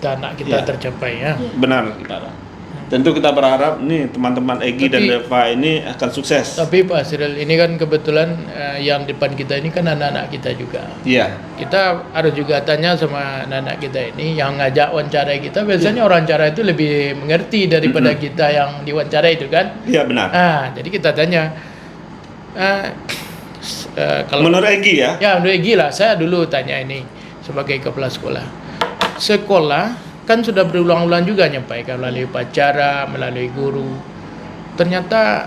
cita-cita anak kita tercapai ya. Benar, tentu kita berharap nih teman-teman Egy dan Deva ini akan sukses. Tapi Pak Asril, ini kan kebetulan yang depan kita ini kan anak-anak kita juga. Iya. Kita harus juga tanya sama anak-anak kita ini yang ngajak wawancara kita. Biasanya orang wawancara itu lebih mengerti daripada kita yang diwawancara itu kan. Iya benar. Jadi kita tanya. Kalau menurut Egy ya? Ya menurut Egy lah. Saya dulu tanya ini sebagai kepala sekolah. Sekolah kan sudah berulang-ulang juga nyampaikan melalui upacara, melalui guru. Ternyata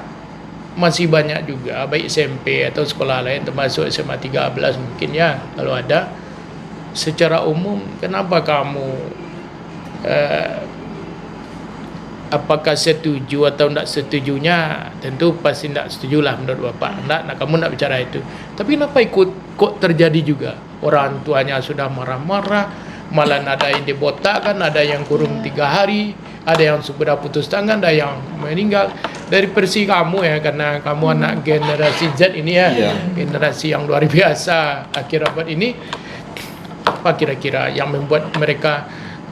masih banyak juga baik SMP atau sekolah lain termasuk SMA 13 mungkin ya kalau ada. Secara umum kenapa kamu apakah setuju atau tidak setujunya, tentu pasti tidak setujulah menurut Bapak. Kamu tidak bicara itu. Tapi kenapa kok terjadi juga? Orang tuanya sudah marah-marah, malah ada yang dibotakkan, ada yang kurung 3 hari, ada yang sudah putus tangan, ada yang meninggal. Dari versi kamu ya, karena kamu anak generasi Z ini ya, generasi yang luar biasa akhir abad ini, apa kira-kira yang membuat mereka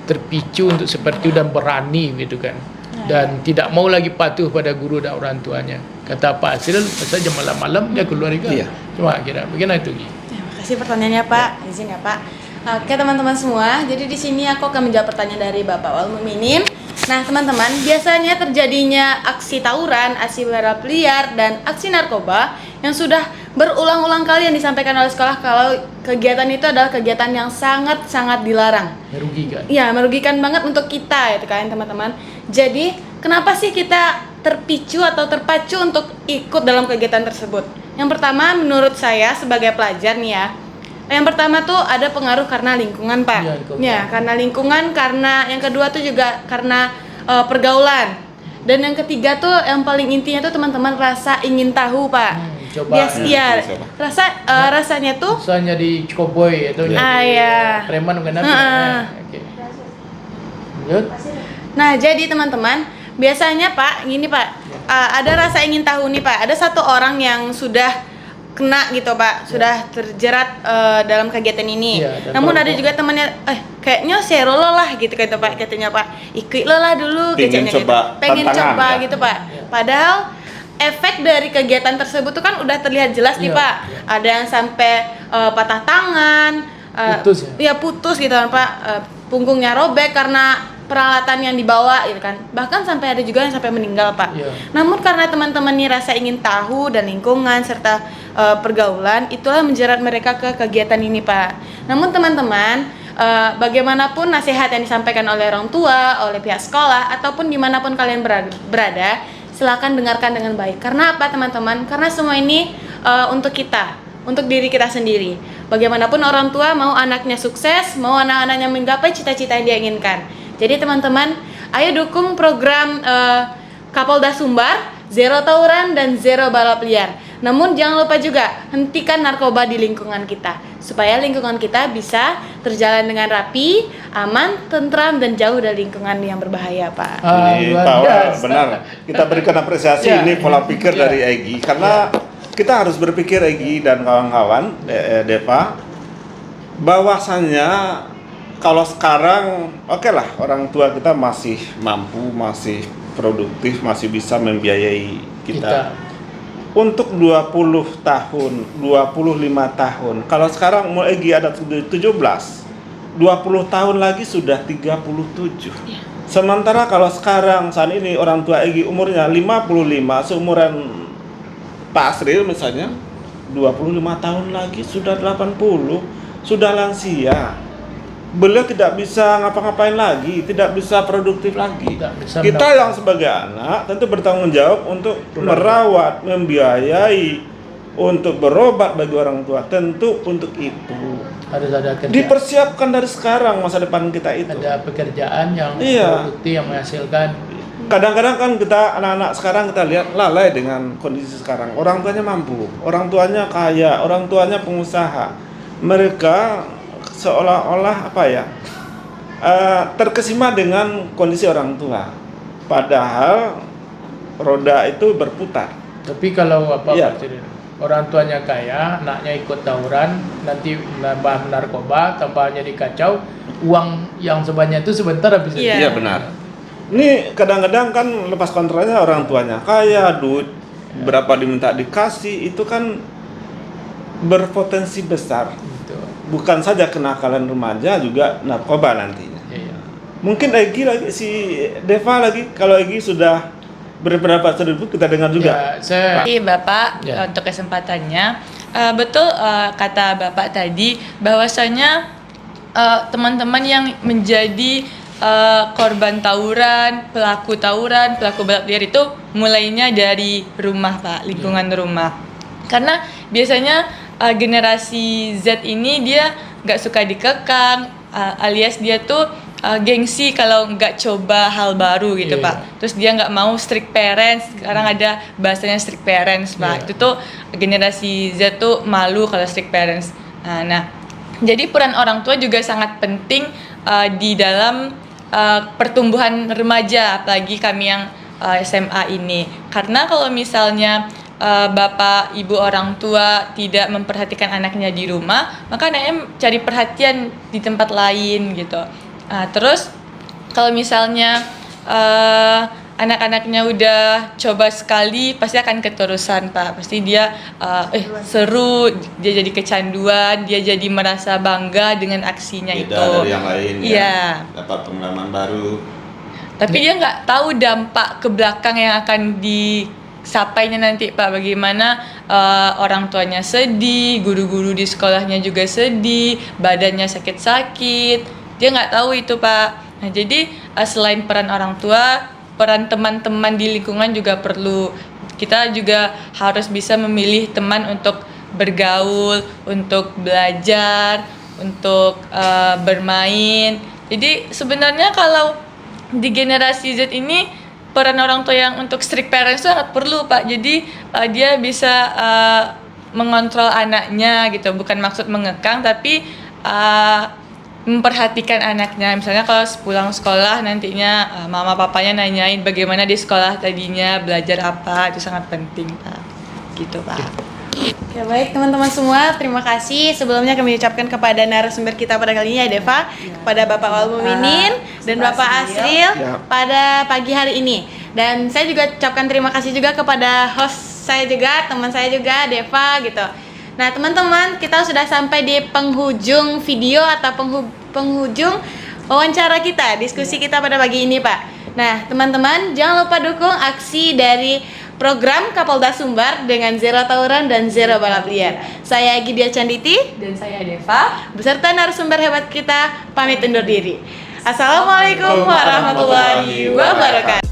terpicu untuk seperti itu dan berani gitu kan, dan tidak mau lagi patuh pada guru dan orang tuanya. Kata Pak Asril saja malam-malam dia keluar juga. Cuma kira bagaimana itu? Terima kasih pertanyaannya Pak, izin ya Pak. Oke teman-teman semua, jadi di sini aku akan menjawab pertanyaan dari Bapak Wal Mukminin. Nah teman-teman, biasanya terjadinya aksi tawuran, aksi balap liar, dan aksi narkoba yang sudah berulang-ulang kali yang disampaikan oleh sekolah kalau kegiatan itu adalah kegiatan yang sangat-sangat dilarang. Merugikan. Iya, merugikan banget untuk kita itu kan teman-teman. Jadi kenapa sih kita terpicu atau terpacu untuk ikut dalam kegiatan tersebut? Yang pertama menurut saya sebagai pelajar nih ya, yang pertama tuh ada pengaruh karena lingkungan Pak. Ya, karena lingkungan, karena yang kedua tuh juga karena pergaulan. Dan yang ketiga tuh yang paling intinya tuh teman-teman rasa ingin tahu Pak. Coba. Rasanya tuh. Misalnya di Cikoboy atau di preman kenapa? Nah jadi teman-teman biasanya Pak, gini Pak, ada rasa ingin tahu nih Pak. Ada satu orang yang sudah kena gitu Pak, sudah terjerat dalam kegiatan ini. Namun ada juga temannya, kayaknya share lo lah gitu kata Pak, katanya Pak, ikut lo lah dulu, pengen coba, gitu. Pengen coba gitu Pak. Padahal efek dari kegiatan tersebut tuh kan udah terlihat jelas nih Pak. Ada yang sampai patah tangan, putus gitu kan Pak, punggungnya robek karena peralatan yang dibawa gitu kan. Bahkan sampai ada juga yang sampai meninggal Pak. Namun karena teman-teman nih rasa ingin tahu dan lingkungan serta pergaulan, itulah menjerat mereka ke kegiatan ini Pak. Namun teman-teman, bagaimanapun nasihat yang disampaikan oleh orang tua, oleh pihak sekolah ataupun dimanapun kalian berada, silakan dengarkan dengan baik. Karena apa teman-teman? Karena semua ini untuk kita, untuk diri kita sendiri. Bagaimanapun orang tua mau anaknya sukses, mau anak-anaknya menggapai cita-cita yang dia inginkan. Jadi teman-teman, ayo dukung program Kapolda Sumbar, Zero Tawuran dan Zero Balap Liar. Namun jangan lupa juga hentikan narkoba di lingkungan kita, supaya lingkungan kita bisa terjalan dengan rapi, aman, tentram, dan jauh dari lingkungan yang berbahaya Pak. Ini Pak Wal, benar. Kita berikan apresiasi ini pola pikir dari Egy, karena kita harus berpikir Egy dan kawan-kawan Deva, bahwasannya kalau sekarang oke lah orang tua kita masih mampu, masih produktif, masih bisa membiayai kita. Untuk 20 tahun, 25 tahun. Kalau sekarang mau Egy ada 17, 20 tahun lagi sudah 37. Sementara kalau sekarang saat ini orang tua Egy umurnya 55, seumuran Pak Asril misalnya, 25 tahun lagi sudah 80, sudah lansia. Beliau tidak bisa ngapa-ngapain lagi, tidak bisa produktif lagi. Kita yang sebagai anak tentu bertanggung jawab untuk merawat, membiayai, untuk berobat bagi orang tua. Tentu untuk itu harus ada kerjaan. Dipersiapkan dari sekarang masa depan kita itu. Ada pekerjaan yang produktif yang menghasilkan. Kadang-kadang kan kita anak-anak sekarang kita lihat lalai dengan kondisi sekarang. Orang tuanya mampu, orang tuanya kaya, orang tuanya pengusaha. Mereka seolah-olah terkesima dengan kondisi orang tua, padahal roda itu berputar. Tapi kalau orang tuanya kaya, anaknya ikut tawuran, nanti nambah narkoba, tambahnya dikacau, uang yang sebanyak itu sebentar habis. Iya. Iya benar. Ini kadang-kadang kan lepas kontrolnya orang tuanya kaya, duit berapa diminta dikasih, itu kan berpotensi besar. Gitu. Bukan saja kenakalan remaja, juga narkoba nantinya. Iya. Mungkin Egy lagi, si Deva lagi, kalau Egy sudah berpendapat seperti itu, kita dengar juga. Ya, saya Terima kasih Bapak Ya. untuk kesempatannya. Betul kata Bapak tadi bahwasanya teman-teman yang menjadi korban tawuran, pelaku balap liar itu mulainya dari rumah Pak, lingkungan rumah. Karena biasanya generasi Z ini dia nggak suka dikekang, alias dia tuh gengsi kalau nggak coba hal baru gitu Iya. Pak. Terus dia nggak mau strict parents. Sekarang ada bahasanya strict parents Pak. Iya. Itu tuh generasi Z tuh malu kalau strict parents. Nah, jadi peran orang tua juga sangat penting di dalam pertumbuhan remaja, apalagi kami yang SMA ini. Karena kalau misalnya bapak ibu orang tua tidak memperhatikan anaknya di rumah, maka anaknya cari perhatian di tempat lain gitu. Terus kalau misalnya anak-anaknya udah coba sekali, pasti akan keterusan Pak. Pasti dia seru, dia jadi kecanduan, dia jadi merasa bangga dengan aksinya Beda itu. dari yang lain Iya. ya, dapat pengalaman baru. Tapi dia nggak tahu dampak ke belakang yang akan disapainya nanti Pak. Bagaimana orang tuanya sedih, guru-guru di sekolahnya juga sedih, badannya sakit-sakit. Dia nggak tahu itu Pak. Nah jadi selain peran orang tua, peran teman-teman di lingkungan juga perlu. Kita juga harus bisa memilih teman untuk bergaul, untuk belajar, untuk bermain. Jadi sebenarnya kalau di generasi Z ini peran orang tua yang untuk strict parents itu sangat perlu Pak. Jadi dia bisa mengontrol anaknya gitu, bukan maksud mengekang tapi memperhatikan anaknya. Misalnya kalau pulang sekolah nantinya mama papanya nanyain bagaimana di sekolah tadinya, belajar apa, itu sangat penting Pak. Gitu Pak. Ya baik teman-teman semua, terima kasih. Sebelumnya kami ucapkan kepada narasumber kita pada kali ini ya Deva, kepada Bapak Walmuminin dan Bapak Asril Ya. pada pagi hari ini. Dan saya juga ucapkan terima kasih juga kepada host saya juga, teman saya juga Deva gitu. Nah teman-teman, kita sudah sampai di penghujung video atau penghujung wawancara kita, diskusi kita pada pagi ini Pak. Nah teman-teman, jangan lupa dukung aksi dari program Kapolda Sumbar dengan Zero Tawuran dan Zero Balap Liar. Saya Gidia Canditi Dan saya Deva. beserta narasumber hebat kita pamit undur diri. Assalamualaikum warahmatullahi wabarakatuh.